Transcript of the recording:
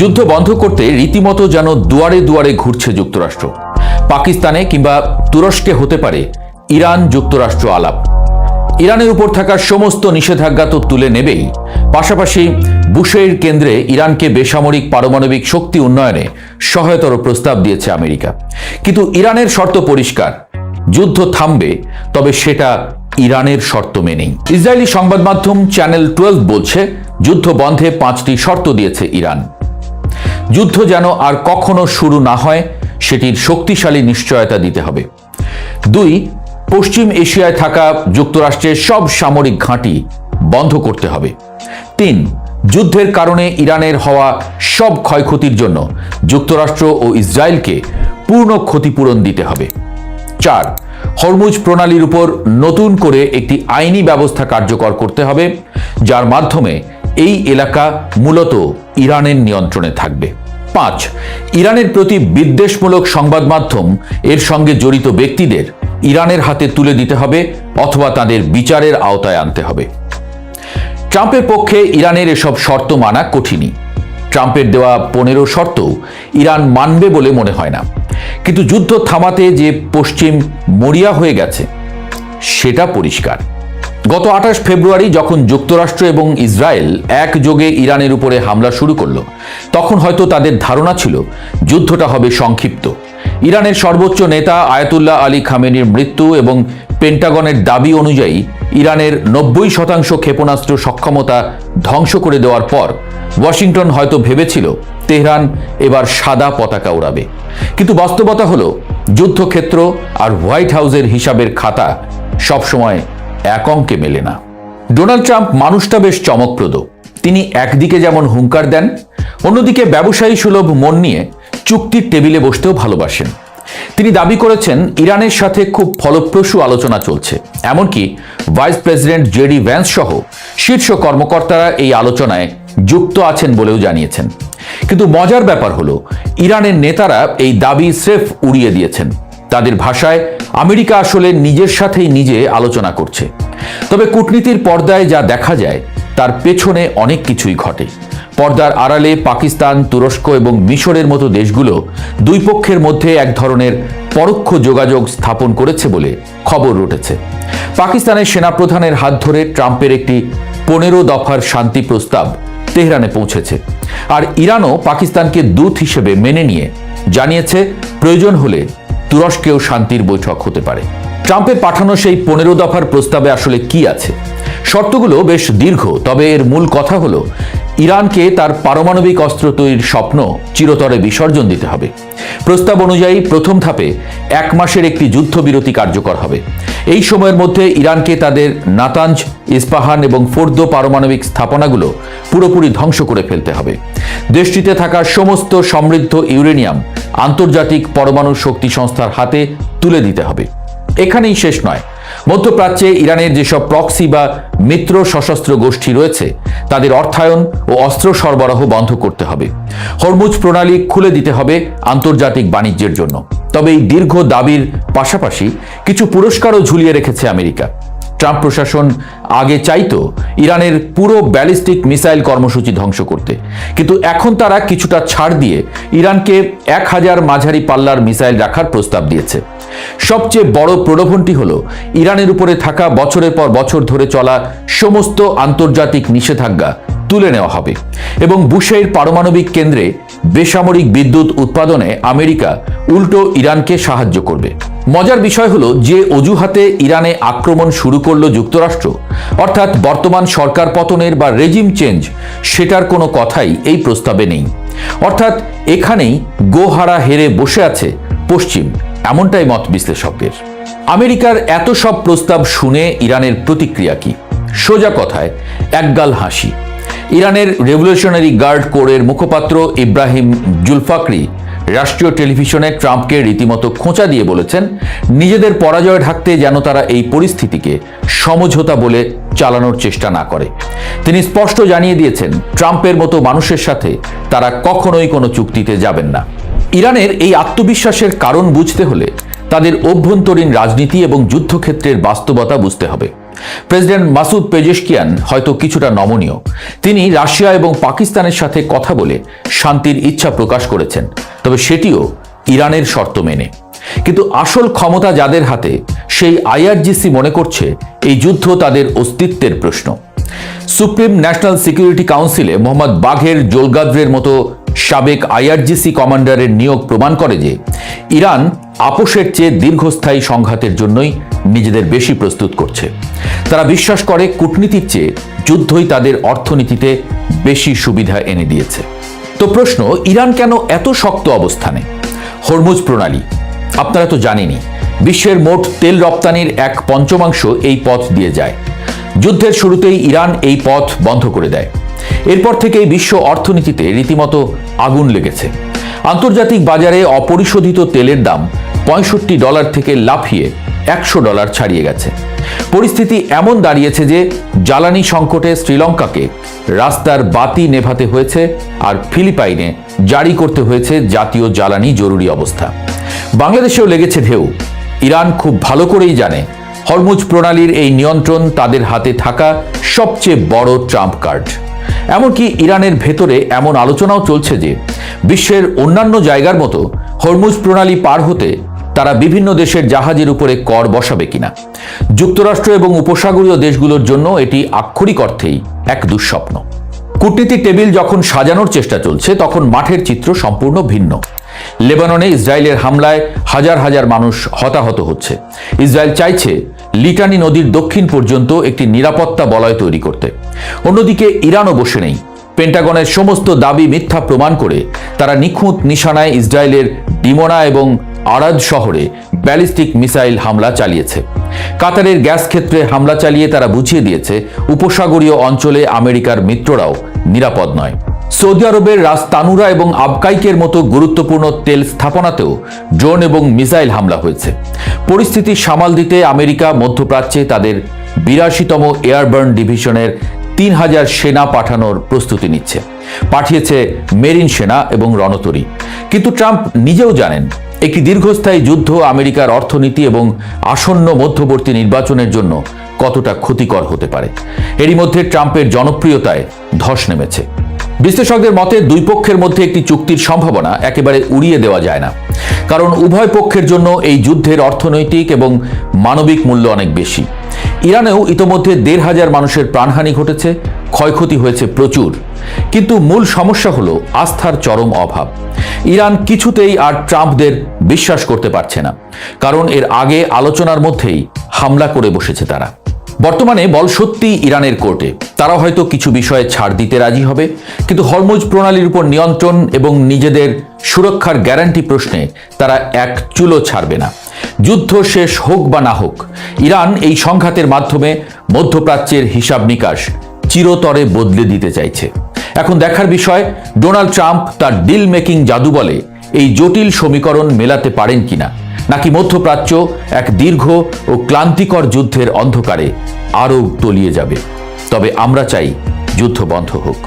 যুদ্ধ বন্ধ করতে রীতিমতো যেন দুয়ারে দুয়ারে ঘুরছে যুক্তরাষ্ট্র। পাকিস্তানে কিংবা তুরস্কে হতে পারে ইরান যুক্তরাষ্ট্র আলাপ। ইরানের উপর থাকা সমস্ত নিষেধাজ্ঞা তো তুলে নেবেই, পাশাপাশি বুশের কেন্দ্রে ইরানকে বেসামরিক পারমাণবিক শক্তি উন্নয়নে সহায়তার প্রস্তাব দিয়েছে আমেরিকা। কিন্তু ইরানের শর্ত পরিষ্কার, যুদ্ধ থামবে, তবে সেটা ইরানের শর্ত মেনেই। ইসরায়েলি সংবাদ মাধ্যম চ্যানেল 12 বলছে, যুদ্ধ বন্ধে 5টি শর্ত দিয়েছে ইরান। যুদ্ধ যেন আর কখনো শুরু না হয় সেটির শক্তিশালী নিশ্চয়তা দিতে হবে। 2, পশ্চিম এশিয়ায় থাকা যুক্তরাষ্ট্রের সব সামরিক ঘাঁটি বন্ধ করতে হবে। 3, যুদ্ধের কারণে ইরানের হওয়া সব ক্ষয়ক্ষতির জন্য যুক্তরাষ্ট্র ও ইসরায়েলকে পূর্ণ ক্ষতিপূরণ দিতে হবে। 4, হরমুজ প্রণালীর উপর নতুন করে একটি আইনি ব্যবস্থা কার্যকর করতে হবে, যার মাধ্যমে এই এলাকা মূলত ইরানের নিয়ন্ত্রণে থাকবে। 5, ইরানের প্রতি বিদ্বেষমূলক সংবাদ মাধ্যম এর সঙ্গে জড়িত ব্যক্তিদের ইরানের হাতে তুলে দিতে হবে অথবা তাদের বিচারের আওতায় আনতে হবে। ট্রাম্পের পক্ষে ইরানের এসব শর্ত মানা কঠিনই। ট্রাম্পের দেওয়া 15 শর্তও ইরান মানবে বলে মনে হয় না। কিন্তু যুদ্ধ থামাতে যে পশ্চিম মরিয়া হয়ে গেছে সেটা পরিষ্কার। গত 28 ফেব্রুয়ারি যখন যুক্তরাষ্ট্র এবং ইসরায়েল একযোগে ইরানের উপরে হামলা শুরু করলো, তখন হয়তো তাদের ধারণা ছিল যুদ্ধটা হবে সংক্ষিপ্ত। ইরানের সর্বোচ্চ নেতা আয়াতুল্লাহ আলী খামেনির মৃত্যু এবং পেন্টাগনের দাবি অনুযায়ী ইরানের 90% ক্ষেপণাস্ত্র সক্ষমতা ধ্বংস করে দেওয়ার পর ওয়াশিংটন হয়তো ভেবেছিল তেহরান এবার সাদা পতাকা উড়াবে। কিন্তু বাস্তবতা হলো যুদ্ধক্ষেত্র আর হোয়াইট হাউসের হিসাবের খাতা সবসময় এক অঙ্কে মেলে না। ডোনাল্ড ট্রাম্প মানুষটা বেশ চমকপ্রদ। তিনি একদিকে যেমন হুঙ্কার দেন, অন্যদিকে ব্যবসায়ী সুলভ মন নিয়ে চুক্তির টেবিলে বসতেও ভালোবাসেন। তিনি দাবি করেছেন ইরানের সাথে খুব ফলপ্রসূ আলোচনা চলছে, এমনকি ভাইস প্রেসিডেন্ট জেডি ভ্যান্স সহ শীর্ষ কর্মকর্তারা এই আলোচনায় যুক্ত আছেন বলেও জানিয়েছেন। কিন্তু মজার ব্যাপার হলো ইরানের নেতারা এই দাবি স্রেফ উড়িয়ে দিয়েছেন। তাদের ভাষায় আমেরিকা আসলে নিজের সাথেই নিজে আলোচনা করছে। তবে কূটনীতির পর্দায় যা দেখা যায় তার পেছনে অনেক কিছুই ঘটে। পর্দার আড়ালে পাকিস্তান, তুরস্ক এবং মিশরের মতো দেশগুলো দুই পক্ষের মধ্যে এক ধরনের পরোক্ষ যোগাযোগ স্থাপন করেছে বলে খবর উঠেছে। পাকিস্তানের সেনাপ্রধানের হাত ধরে ট্রাম্পের একটি 15 দফার শান্তি প্রস্তাব তেহরানে পৌঁছেছে। আর ইরানও পাকিস্তানকে দূত হিসেবে মেনে নিয়ে জানিয়েছে প্রয়োজন হলে তুরস্কেও শান্তির বৈঠক হতে পারে। ট্রাম্পের পাঠানো সেই 15 দফার প্রস্তাবে আসলে কি আছে? শর্তগুলো বেশ দীর্ঘ, তবে এর মূল কথা হলো ইরানকে তার পারমাণবিক অস্ত্র তৈরির স্বপ্ন চিরতরে বিসর্জন দিতে হবে। প্রস্তাব অনুযায়ী প্রথম ধাপে 1 মাসের একটি যুদ্ধবিরতি কার্যকর হবে। এই সময়ের মধ্যে ইরানকে তাদের নাতাঞ্জ, ইস্পাহান এবং ফোর্দো পারমাণবিক স্থাপনাগুলো পুরোপুরি ধ্বংস করে ফেলতে হবে। দেশটিতে থাকা সমস্ত সমৃদ্ধ ইউরেনিয়াম আন্তর্জাতিক পরমাণু শক্তি সংস্থার হাতে তুলে দিতে হবে। এখানেই শেষ নয়, মধ্যপ্রাচ্যে ইরানের যেসব প্রক্সি বা মিত্র সশস্ত্র গোষ্ঠী রয়েছে তাদের অর্থায়ন ও অস্ত্র সরবরাহ বন্ধ করতে হবে। হরমুজ প্রণালী খুলে দিতে হবে আন্তর্জাতিক বাণিজ্যের জন্য। তবে এই দীর্ঘ দাবির পাশাপাশি কিছু পুরস্কারও ঝুলিয়ে রেখেছে আমেরিকা। ট্রাম্প প্রশাসন আগে চাইতো ইরানের পুরো ব্যালিস্টিক মিসাইল কর্মসূচি ধ্বংস করতে, কিন্তু এখন তারা কিছুটা ছাড় দিয়ে ইরানকে 1000 মাঝারি পাল্লার মিসাইল রাখার প্রস্তাব দিয়েছে। সবচেয়ে বড় প্রলোভনটি হলো ইরানের উপরে থাকা বছরের পর বছর ধরে চলা সমস্ত আন্তর্জাতিক নিষেধাজ্ঞা তুলে নেওয়া হবে এবং বুশের পারমাণবিক কেন্দ্রে বেসামরিক বিদ্যুৎ উৎপাদনে আমেরিকা উল্টো ইরানকে সাহায্য করবে। মজার বিষয় হলো যে অজুহাতে ইরানে আক্রমণ শুরু করলো যুক্তরাষ্ট্র, অর্থাৎ বর্তমান সরকার পতনের বা রেজিম চেঞ্জ, সেটার কোনো কথাই এই প্রস্তাবে নেই। অর্থাৎ এখানেই গোহারা হেরে বসে আছে পশ্চিম, এমনটাই মত বিশ্লেষকদের। আমেরিকার এত সব প্রস্তাব শুনে ইরানের প্রতিক্রিয়া কি? সোজা কথায় একগাল হাসি। ইরানের রেভলিউশনারি গার্ড কোরের মুখপাত্র ইব্রাহিম জুলফাকরি রাষ্ট্রীয় টেলিভিশনে ট্রাম্পকে রীতিমতো খোঁচা দিয়ে বলেছেন নিজেদের পরাজয় ঢাকতে যেন তারা এই পরিস্থিতিকে সমঝোতা বলে চালানোর চেষ্টা না করে। তিনি স্পষ্ট জানিয়ে দিয়েছেন ট্রাম্পের মতো মানুষের সাথে তারা কখনোই কোনো চুক্তিতে যাবেন না। ইরানের এই আত্মবিশ্বাসের কারণ বুঝতে হলে তাদের অভ্যন্তরীণ রাজনীতি এবং যুদ্ধক্ষেত্রের বাস্তবতা বুঝতে হবে। প্রেসিডেন্ট মাসুদ পেজেশকিয়ান হয়তো কিছুটা নমনীয়। তিনি রাশিয়া এবং পাকিস্তানের সাথে কথা বলে শান্তির ইচ্ছা প্রকাশ করেছেন, তবে সেটিও ইরানের শর্ত মেনে। কিন্তু আসল ক্ষমতা যাদের হাতে, সেই আইআরজিসি মনে করছে এই যুদ্ধ তাদের অস্তিত্বের প্রশ্ন। সুপ্রিম ন্যাশনাল সিকিউরিটি কাউন্সিলে মোহাম্মদ বাঘের জোলগাদ্রের মতো সাবেক আইআরজিসি কমান্ডারের নিয়োগ প্রমাণ করে যে ইরান আপোষের চেয়ে দীর্ঘস্থায়ী সংঘাতের জন্যই নিজেদের বেশি প্রস্তুত করছে। তারা বিশ্বাস করে কূটনীতির চেয়ে যুদ্ধই তাদের অর্থনীতিতে বেশি সুবিধা এনে দিয়েছে। তো প্রশ্ন, ইরান কেন এত শক্ত অবস্থানে? হরমুজ প্রণালী আপনারা তো জানেনই, বিশ্বের মোট তেল রপ্তানির 1/5 এই পথ দিয়ে যায়। যুদ্ধের শুরুতেই ইরান এই পথ বন্ধ করে দেয়। এরপর থেকেই বিশ্ব অর্থনীতিতে রীতিমতো আগুন লেগেছে। আন্তর্জাতিক বাজারে অপরিশোধিত তেলের দাম $65 থেকে লাফিয়ে $100 ছাড়িয়ে গেছে। পরিস্থিতি এমন দাঁড়িয়েছে যে জ্বালানি সংকটে শ্রীলঙ্কাকে রাস্তার বাতি নেভাতে হয়েছে, আর ফিলিপাইনে জারি করতে হয়েছে জাতীয় জ্বালানি জরুরি অবস্থা। বাংলাদেশেও লেগেছে ঢেউ। ইরান খুব ভালো করেই জানে হরমুজ প্রণালীর এই নিয়ন্ত্রণ তাদের হাতে থাকা সবচেয়ে বড় ট্রাম্প কার্ড। এমনকি ইরানের ভেতরে এমন আলোচনাও চলছে যে বিশ্বের অন্যান্য জায়গার মতো হরমুজ প্রণালী পার হতে তারা বিভিন্ন দেশের জাহাজের উপরে কর বসাবে কিনা। যুক্তরাষ্ট্র এবং উপসাগরীয় দেশগুলোর জন্য এটি আক্ষরিক অর্থেই এক দুঃস্বপ্ন। কূটনীতিক টেবিল যখন সাজানোর চেষ্টা চলছে, তখন মাঠের চিত্র সম্পূর্ণ ভিন্ন। লেবাননে ইসরায়েলের হামলায় হাজার হাজার মানুষ হতাহত হচ্ছে। ইসরায়েল চাইছে লিটানি নদীর দক্ষিণ পর্যন্ত একটি নিরাপত্তা বলয় তৈরি করতে। অন্যদিকে ইরানও বসে নেই। পেন্টাগনের সমস্ত দাবি মিথ্যা প্রমাণ করে তারা নিখুঁত নিশানায় ইসরায়েলের ডিমোনা এবং আরাদ শহরে ব্যালিস্টিক মিসাইল হামলা চালিয়েছে। কাতারের গ্যাস ক্ষেত্রে হামলা চালিয়ে তারা বুঝিয়ে দিয়েছে উপসাগরীয় অঞ্চলে আমেরিকার মিত্ররাও নিরাপদ নয়। সৌদি আরবের রাস তানুরা এবং আবকাইকের মতো গুরুত্বপূর্ণ তেল স্থাপনাতেও ড্রোন এবং মিসাইল হামলা হয়েছে। পরিস্থিতি সামাল দিতে আমেরিকা মধ্যপ্রাচ্যে তাদের 82তম এয়ারবার্ন ডিভিশনের 3000 সেনা পাঠানোর প্রস্তুতি নিচ্ছে। পাঠিয়েছে মেরিন সেনা এবং রণতরী। কিন্তু ট্রাম্প নিজেও জানেন একটি দীর্ঘস্থায়ী যুদ্ধ আমেরিকার অর্থনীতি এবং আসন্ন মধ্যবর্তী নির্বাচনের জন্য কতটা ক্ষতিকর হতে পারে। এরই মধ্যে ট্রাম্পের জনপ্রিয়তায় ধস নেমেছে। বিশ্লেষকদের মতে দুই পক্ষের মধ্যে একটি চুক্তির সম্ভাবনা একেবারে উড়িয়ে দেওয়া যায় না, কারণ উভয় পক্ষের জন্য এই যুদ্ধের অর্থনৈতিক এবং মানবিক মূল্য অনেক বেশি। ইরানেও ইতোমধ্যে 1,500 মানুষের প্রাণহানি ঘটেছে, ক্ষয়ক্ষতি হয়েছে প্রচুর। কিন্তু মূল সমস্যা হলো আস্থার চরম অভাব। ইরান কিছুতেই আর ট্রাম্পদের বিশ্বাস করতে পারছে না, কারণ এর আগে আলোচনার মধ্যেই হামলা করে বসেছে তারা। বর্তমানে বল সত্যি ইরানের কোর্টে। তারা হয়তো কিছু বিষয়ে ছাড় দিতে রাজি হবে, কিন্তু হরমুজ প্রণালীর উপর নিয়ন্ত্রণ এবং নিজেদের সুরক্ষার গ্যারান্টি প্রশ্নে তারা এক চুলো ছাড়বে না। যুদ্ধ শেষ হোক বা না হোক, ইরান এই সংঘাতের মাধ্যমে মধ্যপ্রাচ্যের হিসাব নিকাশ চিরতরে বদলে দিতে চাইছে। এখন দেখার বিষয় ডোনাল্ড ট্রাম্প তার ডিল মেকিং জাদু বলে এই জটিল সমীকরণ মেলাতে পারেন কিনা, নাকি মধ্যপ্রাচ্য এক দীর্ঘ ও ক্লান্তিকর যুদ্ধের অন্ধকারে আরও তলিয়ে যাবে। তবে আমরা চাই যুদ্ধ বন্ধ হোক।